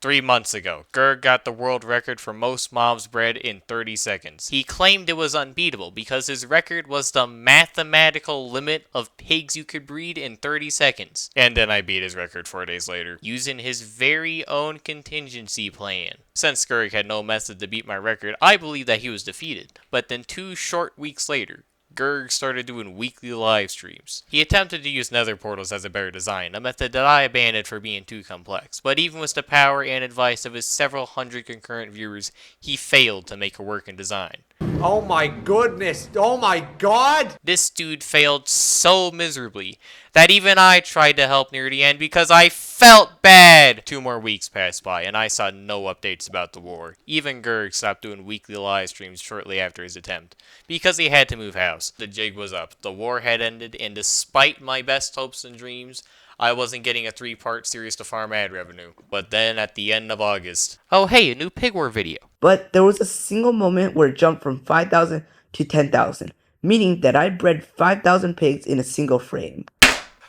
3 months ago, Gerg got the world record for most mobs bred in 30 seconds. He claimed it was unbeatable because his record was the mathematical limit of pigs you could breed in 30 seconds. And then I beat his record 4 days later, using his very own contingency plan. Since Gerg had no method to beat my record, I believed that he was defeated. But then 2 short weeks later, Gerg started doing weekly live streams. He attempted to use nether portals as a better design, a method that I abandoned for being too complex. But even with the power and advice of his several hundred concurrent viewers, he failed to make a working design. Oh my goodness, oh my god! This dude failed so miserably that even I tried to help near the end because I felt bad. 2 more weeks passed by and I saw no updates about the war. Even Gerg stopped doing weekly live streams shortly after his attempt because he had to move house. The jig was up, the war had ended, and despite my best hopes and dreams, I wasn't getting a 3-part series to farm ad revenue. But then at the end of August, oh hey, a new pig war video. But there was a single moment where it jumped from 5,000 to 10,000, meaning that I bred 5,000 pigs in a single frame.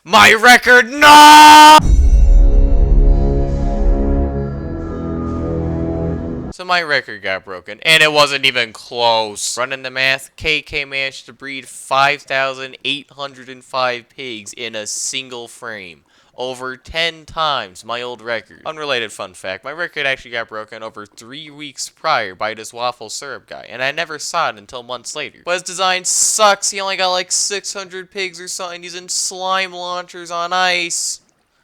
My record, no! So my record got broken, and it wasn't even close. Running the math, KK managed to breed 5,805 pigs in a single frame. Over 10 times my old record. Unrelated fun fact, my record actually got broken over 3 weeks prior by this waffle syrup guy, and I never saw it until months later. But his design sucks, he only got like 600 pigs or something using slime launchers on ice.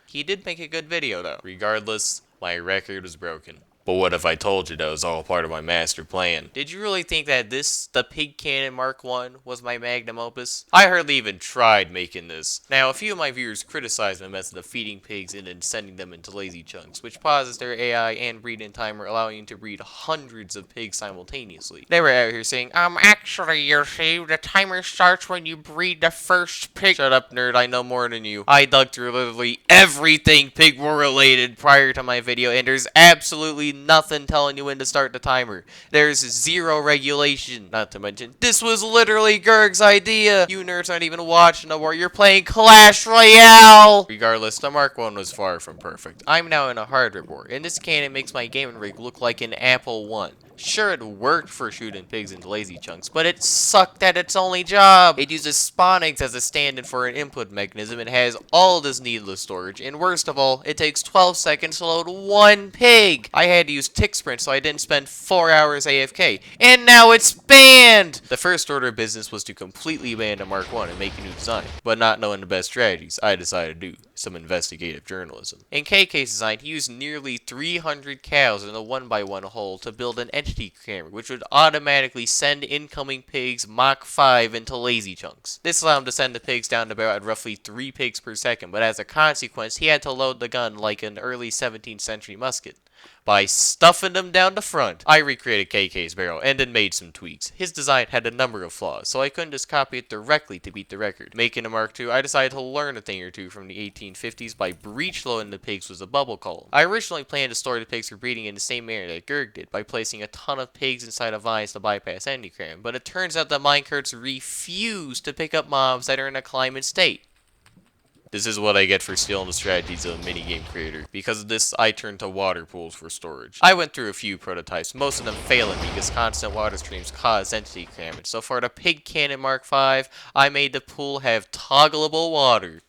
He did make a good video though. Regardless, my record was broken. But what if I told you that was all part of my master plan? Did you really think that the Pig Cannon Mark I, was my magnum opus? I hardly even tried making this. Now, a few of my viewers criticized my method of feeding pigs and then sending them into lazy chunks, which pauses their AI and breeding timer, allowing you to breed hundreds of pigs simultaneously. They were out here saying, actually, you see, the timer starts when you breed the first pig. Shut up, nerd, I know more than you. I dug through literally everything pig war related prior to my video, and there's absolutely nothing telling you when to start the timer. There's zero regulation. Not to mention, this was literally Gerg's idea. You nerds aren't even watching the war. You're playing Clash Royale. Regardless, the Mark I was far from perfect. I'm now in a hardware war, and this cannon makes my gaming rig look like an Apple I. Sure, it worked for shooting pigs into lazy chunks, but it sucked at its only job. It uses spawn eggs as a stand-in for an input mechanism and has all this needless storage, and worst of all, it takes 12 seconds to load 1 pig. I had to use tick sprint so I didn't spend 4 hours AFK, and now it's banned! The first order of business was to completely ban the Mark I and make a new design, but not knowing the best strategies, I decided to do some investigative journalism. In KK's design, he used nearly 300 cows in a 1x1 hole to build an entity camera, which would automatically send incoming pigs Mach 5 into lazy chunks. This allowed him to send the pigs down to barrel at roughly 3 pigs per second, but as a consequence, he had to load the gun like an early 17th century musket, by stuffing them down the front. I recreated KK's barrel and then made some tweaks. His design had a number of flaws, so I couldn't just copy it directly to beat the record. Making a Mark II, I decided to learn a thing or two from the 1850s by breech loading the pigs with a bubble column. I originally planned to store the pigs for breeding in the same manner that Gerg did, by placing a ton of pigs inside of vines to bypass endicram, but it turns out that minecarts refuse to pick up mobs that are in a climate state. This is what I get for stealing the strategies of a minigame creator. Because of this, I turned to water pools for storage. I went through a few prototypes, most of them failing because constant water streams cause entity damage. So for the Pig Cannon Mark V, I made the pool have toggleable water.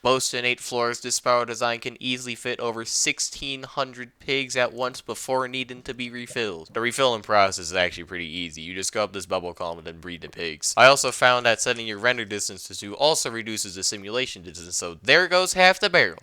Most innate floors, this power design can easily fit over 1,600 pigs at once before needing to be refilled. The refilling process is actually pretty easy. You just go up this bubble column and then breed the pigs. I also found that setting your render distance to 2 also reduces the simulation distance, so there goes half the barrel,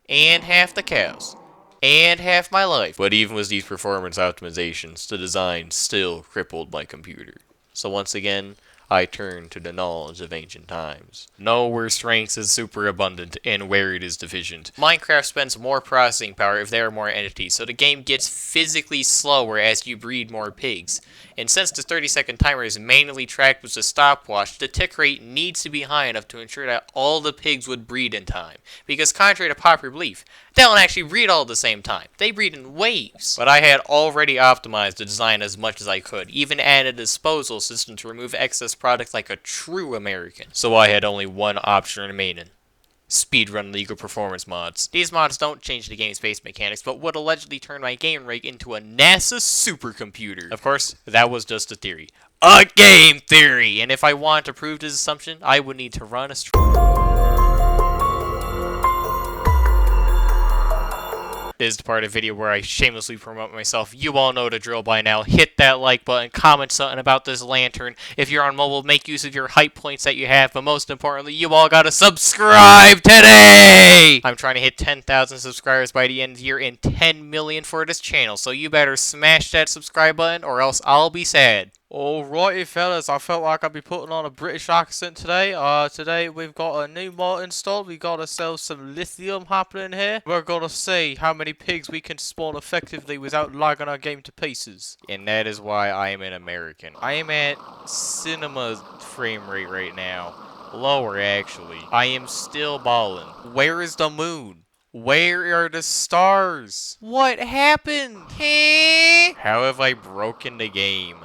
and half the cows, and half my life. But even with these performance optimizations, the design still crippled my computer. So once again, I turn to the knowledge of ancient times. Know where strength is superabundant and where it is deficient. Minecraft spends more processing power if there are more entities, so the game gets physically slower as you breed more pigs. And since the 30-second timer is manually tracked with a stopwatch, the tick rate needs to be high enough to ensure that all the pigs would breed in time. Because contrary to popular belief, they don't actually breed all at the same time. They breed in waves. But I had already optimized the design as much as I could, even added a disposal system to remove excess product like a true American. So I had only one option remaining: Speedrun legal performance mods. These mods don't change the game's base mechanics, but would allegedly turn my game rig into a NASA supercomputer. Of course, that was just a theory. A game theory! And if I wanted to prove this assumption, I would need to run a This is the part of the video where I shamelessly promote myself. You all know the drill by now. Hit that like button, comment something about this lantern. If you're on mobile, make use of your hype points that you have, but most importantly, you all gotta subscribe today! I'm trying to hit 10,000 subscribers by the end of the year and 10 million for this channel, so you better smash that subscribe button or else I'll be sad. Alrighty fellas, I felt like I'd be putting on a British accent today. Today we've got a new mod installed. We got ourselves some lithium happening here. We're gonna see how many pigs we can spawn effectively without lagging our game to pieces. And that is why I am an American. I am at cinema frame rate right now. Lower actually. I am still balling. Where is the moon? Where are the stars? What happened? How have I broken the game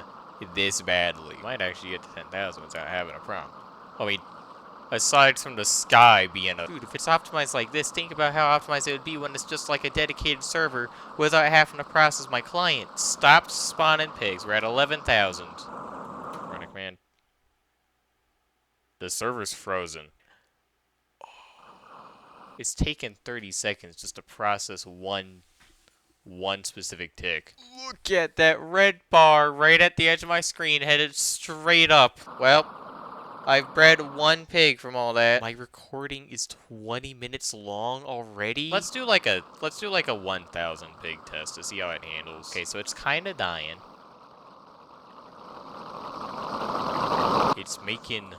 this badly? Might actually get to 10,000 without having a problem. I mean, aside from the sky being a... Dude, if it's optimized like this, think about how optimized it would be when it's just like a dedicated server without having to process my client. Stop spawning pigs. We're at 11,000. Run a command. The server's frozen. It's taken 30 seconds just to process one specific tick. Look at that red bar right at the edge of my screen, headed straight up. Well, I've bred one pig from all that. My recording is 20 minutes long already. Let's do like a 1,000 pig test to see how it handles. Okay, so it's kind of dying. It's making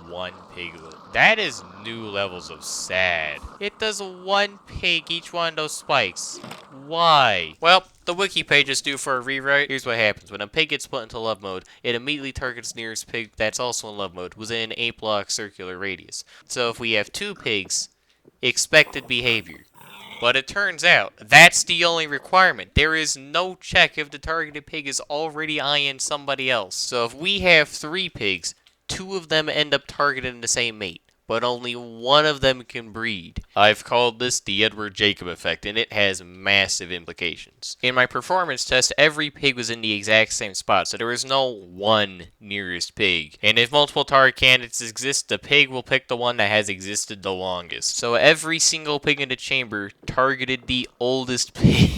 one piglet. That is new levels of sad. It does one pig each one of those spikes. Why? Well, the wiki page is due for a rewrite. Here's what happens. When a pig gets put into love mode, it immediately targets nearest pig that's also in love mode within an 8-block circular radius. So if we have 2 pigs, expected behavior. But it turns out, that's the only requirement. There is no check if the targeted pig is already eyeing somebody else. So if we have 3 pigs, 2 of them end up targeting the same mate, but only 1 of them can breed. I've called this the Edward Jacob effect, and it has massive implications. In my performance test, every pig was in the exact same spot, so there was no one nearest pig. And if multiple target candidates exist, the pig will pick the one that has existed the longest. So every single pig in the chamber targeted the oldest pig.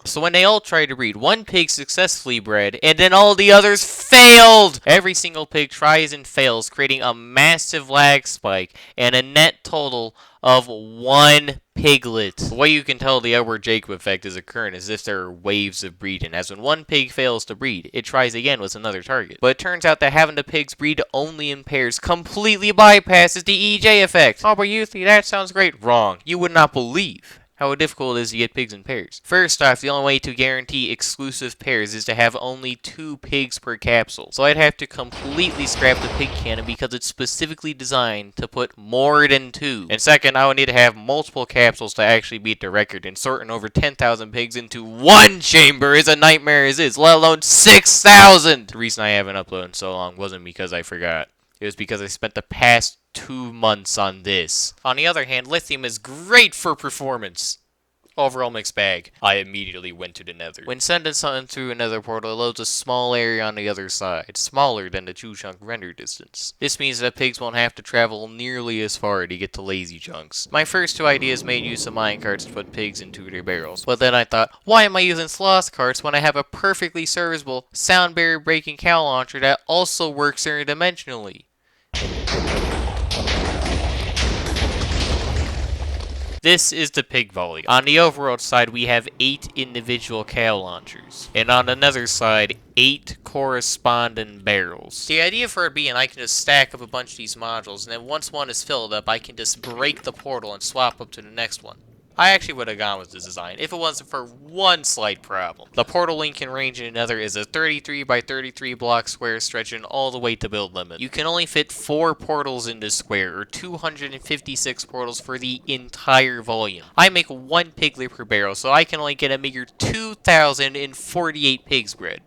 So when they all tried to breed, 1 pig successfully bred, and then all the others failed! Every single pig tries and fails, creating a massive lag spike, and a net total of 1 piglet. The way you can tell the Edward Jacob effect is occurring is if there are waves of breeding, as when 1 pig fails to breed, it tries again with another target. But it turns out that having the pigs breed only in pairs completely bypasses the EJ effect. Oh, but you think that sounds great. Wrong. You would not believe how difficult it is to get pigs in pairs. First off, the only way to guarantee exclusive pairs is to have only 2 pigs per capsule. So I'd have to completely scrap the pig cannon because it's specifically designed to put more than 2. And second, I would need to have multiple capsules to actually beat the record, and sorting over 10,000 pigs into 1 chamber is a nightmare as is, let alone 6,000! The reason I haven't uploaded in so long wasn't because I forgot. It was because I spent the past 2 months on this. On the other hand, lithium is great for performance. Overall mixed bag. I immediately went to the nether. When sending something through a nether portal, it loads a small area on the other side, smaller than the 2-chunk render distance. This means that pigs won't have to travel nearly as far to get to lazy chunks. My first 2 ideas made use of minecarts to put pigs into their barrels, but then I thought, why am I using sloth carts when I have a perfectly serviceable sound barrier breaking cow launcher that also works interdimensionally? This is the pig volley. On the overworld side, we have 8 individual cow launchers. And on the nether side, 8 corresponding barrels. The idea for it being I can just stack up a bunch of these modules, and then once one is filled up, I can just break the portal and swap up to the next one. I actually would have gone with this design if it wasn't for one slight problem. The portal link and range in Nether is a 33 by 33 block square stretching all the way to build limit. You can only fit 4 portals in this square, or 256 portals for the entire volume. I make 1 piglet per barrel, so I can only get a meager 2,048 pigs bred.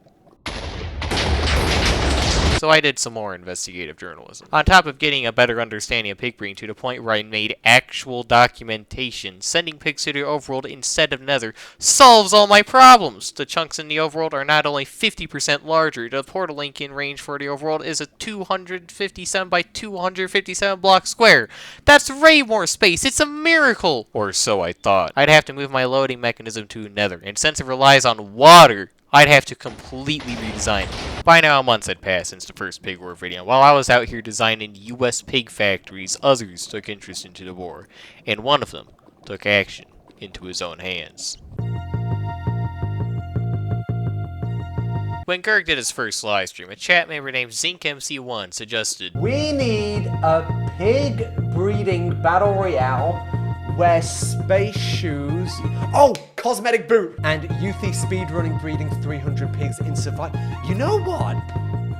So I did some more investigative journalism. On top of getting a better understanding of pig breeding to the point where I made actual documentation, sending pigs to the overworld instead of nether solves all my problems. The chunks in the overworld are not only 50% larger, the portal link in range for the overworld is a 257 by 257 block square. That's way more space. It's a miracle! Or so I thought. I'd have to move my loading mechanism to nether, and since it relies on water, I'd have to completely redesign it. By now, months had passed since the first pig war video. While I was out here designing US pig factories, others took interest into the war, and one of them took action into his own hands. When Gerg did his first live stream, a chat member named ZinkMC1 suggested, We need a pig breeding battle royale. Wear space shoes. Oh, cosmetic boot. And youthy speedrunning breeding 300 pigs in survival. You know what?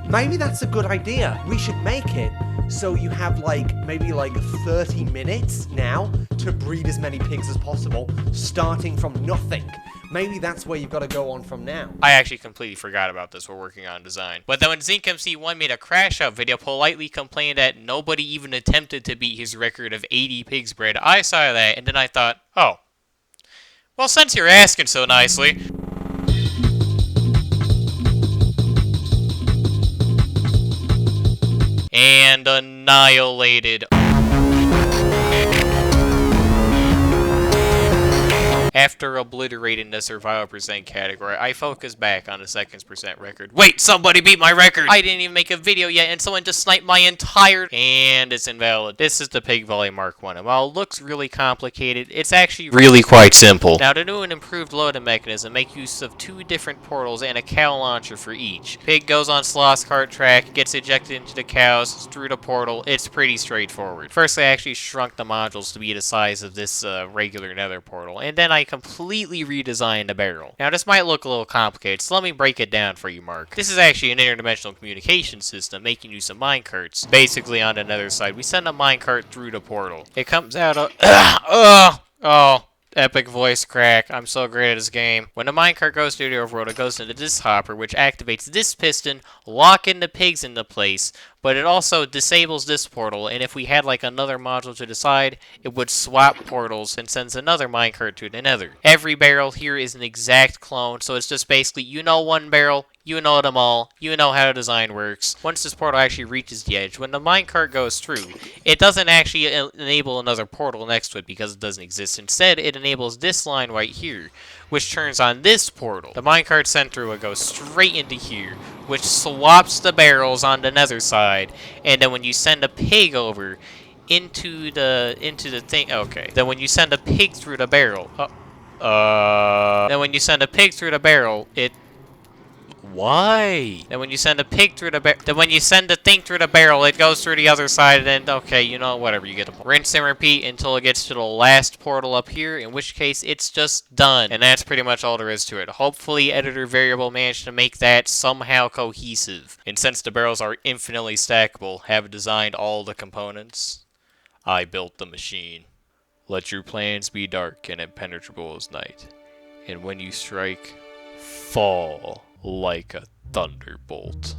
Maybe that's a good idea. We should make it so you have maybe 30 minutes now to breed as many pigs as possible, starting from nothing. Maybe that's where you've got to go on from now. I actually completely forgot about this while working on design. But then when ZinkMC1 made a crash out video, politely complained that nobody even attempted to beat his record of 80 pigs bred, I saw that and then I thought, oh, well, since you're asking so nicely. And annihilated. After obliterating the survival percent category, I focused back on the seconds percent record. Wait, somebody beat my record! I didn't even make a video yet, and someone just sniped my entire... And it's invalid. This is the Pig Volley Mark 1, and while it looks really complicated, it's actually really quite simple. Now, the new and improved loading mechanism make use of 2 different portals and a cow launcher for each. Pig goes on Sloth's cart track, gets ejected into the cows, through the portal. It's pretty straightforward. First, I actually shrunk the modules to be the size of this regular nether portal, and then I completely redesigned the barrel. Now, this might look a little complicated, so let me break it down for you, Mark. This is actually an interdimensional communication system making use of minecarts. Basically, on the nether side, we send a minecart through the portal. It comes out of... oh, epic voice crack. I'm so great at this game. When the minecart goes through the overworld, it goes into this hopper, which activates this piston, locking the pigs into place, but it also disables this portal, and if we had another module to the side, it would swap portals and sends another minecart to the nether. Every barrel here is an exact clone, so it's just basically, you know one barrel, you know them all, you know how the design works. Once this portal actually reaches the edge, when the minecart goes through, it doesn't actually enable another portal next to it because it doesn't exist. Instead, it enables this line right here, which turns on this portal. The minecart sent through, it goes straight into here, which swaps the barrels on the nether side, and then when you send a pig over into the thing, okay, then when you send a pig through the barrel, then when you send a pig through the barrel, it... Why? Then when you send a pig through the then when you send a thing through the barrel, it goes through the other side, and then, okay, you know, whatever, you get the point. Rinse and repeat until it gets to the last portal up here, in which case it's just done. And that's pretty much all there is to it. Hopefully, editor variable managed to make that somehow cohesive. And since the barrels are infinitely stackable, have designed all the components, I built the machine. Let your plans be dark and impenetrable as night. And when you strike, fall like a thunderbolt.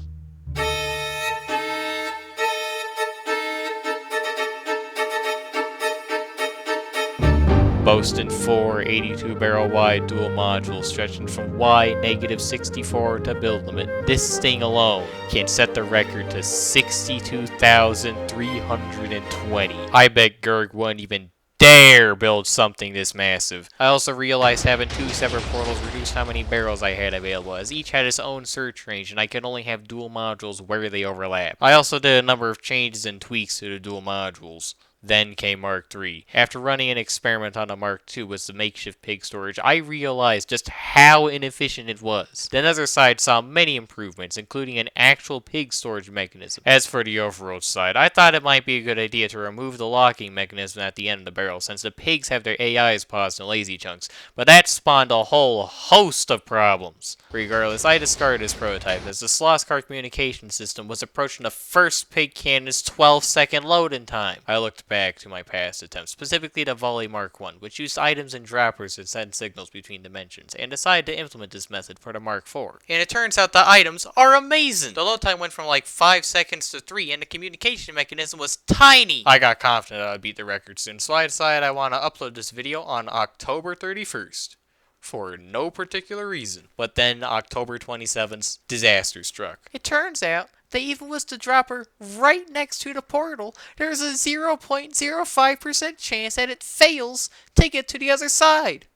Boasting 4 82-barrel wide dual modules stretching from Y-64 to build limit. This thing alone can set the record to 62,320. I bet Gerg wouldn't even dare build something this massive. I also realized having 2 separate portals reduced how many barrels I had available, as each had its own search range and I could only have dual modules where they overlap. I also did a number of changes and tweaks to the dual modules. Then came Mark III. After running an experiment on the Mark II with the makeshift pig storage, I realized just how inefficient it was. The nether side saw many improvements, including an actual pig storage mechanism. As for the overworld side, I thought it might be a good idea to remove the locking mechanism at the end of the barrel, since the pigs have their AIs paused in lazy chunks, but that spawned a whole host of problems. Regardless, I discarded this prototype, as the Sloth Cart communication system was approaching the first pig cannon's 12-second loading time. I looked back to my past attempts, specifically the Volley Mark I, which used items and droppers to send signals between dimensions, and decided to implement this method for the Mark IV. And it turns out the items are amazing! The load time went from like 5 seconds to 3, and the communication mechanism was tiny! I got confident I would beat the record soon, so I decided I want to upload this video on October 31st. For no particular reason. But then October 27th, disaster struck. It turns out they even was the dropper right next to the portal. There's a 0.05% chance that it fails to get to the other side.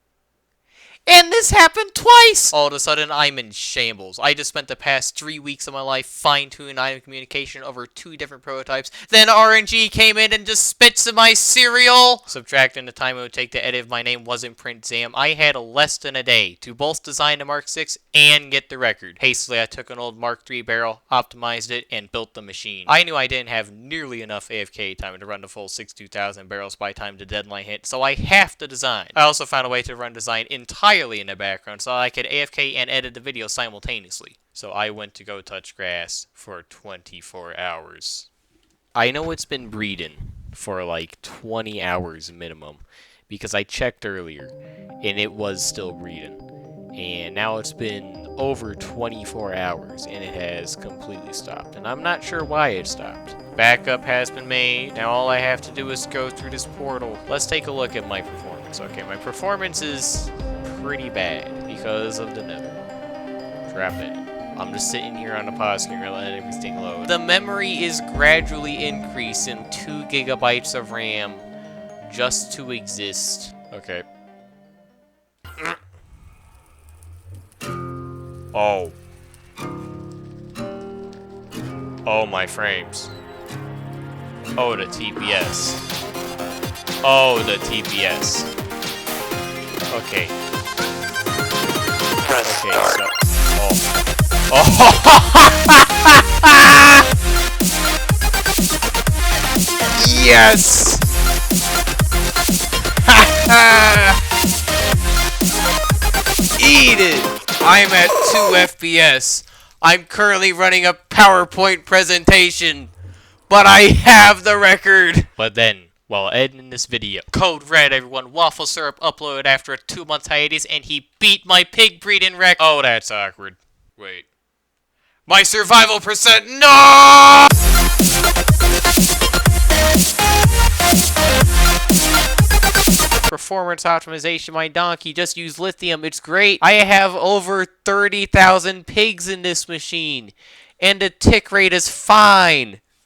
And this happened twice! All of a sudden, I'm in shambles. I just spent the past 3 weeks of my life fine-tuning item communication over 2 different prototypes. Then RNG came in and just spits in my cereal! Subtracting the time it would take to edit if my name wasn't Print Zam, I had less than a day to both design the Mark VI and get the record. Hastily, I took an old Mark III barrel, optimized it, and built the machine. I knew I didn't have nearly enough AFK time to run the full 62,000 barrels by the time the deadline hit, so I have to design. I also found a way to run design entirely in the background so I could AFK and edit the video simultaneously. So I went to go touch grass for 24 hours. I know it's been breeding for like 20 hours minimum because I checked earlier and it was still breeding. And now it's been over 24 hours and it has completely stopped. And I'm not sure why it stopped. Backup has been made. Now all I have to do is go through this portal. Let's take a look at my performance. Okay, my performance is pretty bad because of the nether. Drop it. I'm just sitting here on the pause screen letting everything load. The memory is gradually increasing 2 gigabytes of RAM just to exist. Okay. Oh. Oh, my frames. Oh, the TPS. Oh, the TPS. Okay. Press start. So, oh. Yes! Eat it! I'm at 2 FPS. I'm currently running a PowerPoint presentation, but I have the record. But then, while editing this video, Code Red, everyone, Waffle Syrup uploaded after a 2-month hiatus, and he beat my pig breeding record. Oh, that's awkward. Wait. My survival percent, no! Performance optimization, my donkey just used lithium. It's great. I have over 30,000 pigs in this machine, and the tick rate is fine.